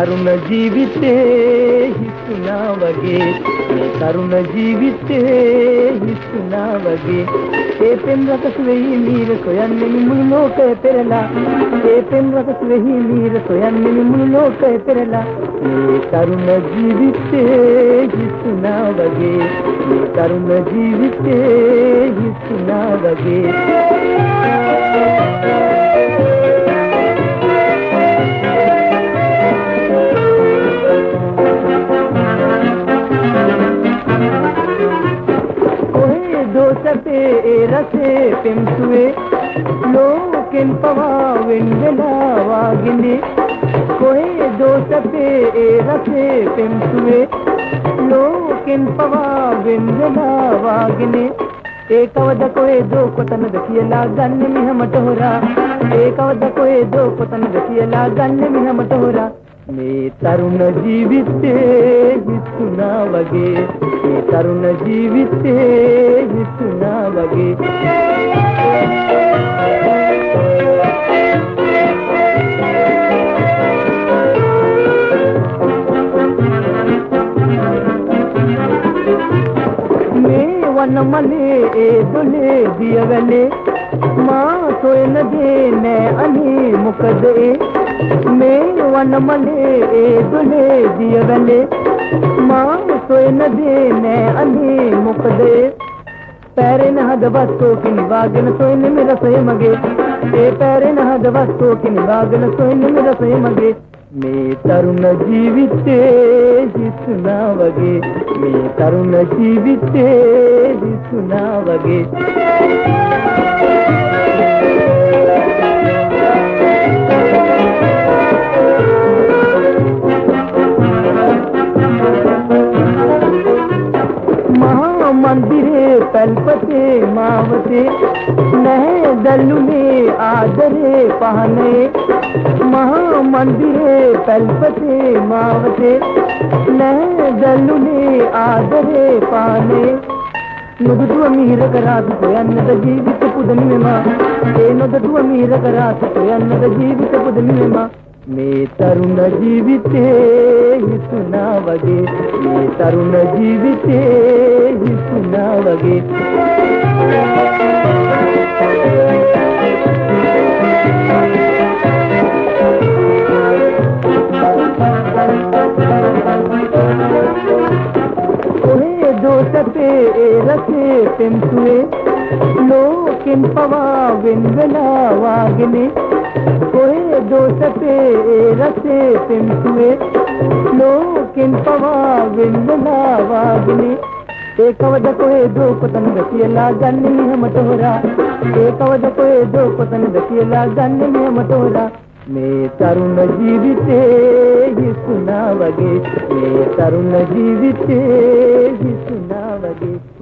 තරුණ ජීවිතේ හිතුණා වගේ මේ තරුණ ජීවිතේ හිතුණා වගේ ඒ පෙම් රස වෙහි මීර සොයන්නේ මුළු ලෝකය පෙරලා ඒ පෙම් රස වෙහි මීර සොයන්නේ මුළු ලෝකය පෙරලා මේ තරුණ ජීවිතේ හිතුණා වගේ මේ තරුණ ජීවිතේ හිතුණා වගේ සැපේ රසේ පෙම්සුවේ ලෝකෙන් පවා වෙන් වෙලා වාගිනේ කොහෙදෝ සැපේ රසේ පෙම්සුවේ ලෝකෙන් පවා වෙන් වෙලා වාගිනේ ඒ කවද කොහෙදෝ කොතනද කියලා ගන්න මිහමට හොරා ඒ කවද කොහෙදෝ කොතනද කියලා ගන්න මිහමට හොරා මේ තරුණ ජීවිතේ හිතුණා වගේ මේ තරුණ ජීවිතේ හිතුණා වගේ මේ වනමලේ ඒ දොලේ දියවැලේ මා සොයන දේ නෑ අනේ මොකද ඒ මේ වනමලේ ඒ දොලේ දියවැලේ මා සොයන දේ නෑ අනේ මොකද පැරෙන හදවත් සෝකින් වාගෙන සොයන්නේ මෙරසය මගේ ඒ පැරෙන හදවත් සෝකින් වාගෙන සොයන්නේ මෙරසය මගේ මේ තරුණ ජීවිතේ හිතුණා වගේ මේ තරුණ ජීවිතේ හිතුණා වගේ मंदिरे पलपते मावते नहे दलुने आदरे पहने महा मंदिरे पलपते मावते नहे दलुने आदरे पहने නොදටුව මිහිර කරාද සොයන්නද ජීවිත පුදමිමා ඒ නොදටුව මිහිර කරාද සොයන්නද ජීවිත පුදමිමා මේ තරුණ ජීවිතේ හිතුණා වගේ මේ තරුණ ජීවිතේ හිතුණා වගේ කොහෙදෝ සැපේ රසේ පෙම්සුවේ ලෝකෙන් පවා වෙන් වෙලා වාගනේ කොහෙදෝ සැපේ රසේ පෙම්සුවේ ලෝකෙන් පවා වෙන් වෙලා වාගනේ ඒ කවද කොහෙදෝ කොතනද කියලා ගන්න මිහමට හොරා ඒ කවද කොහෙදෝ කොතනද කියලා ගන්න මිහමට හොරා මේ තරුණ ජීවිතේ හිතුණා වගේ මේ තරුණ ජීවිතේ හිතුණා වගේ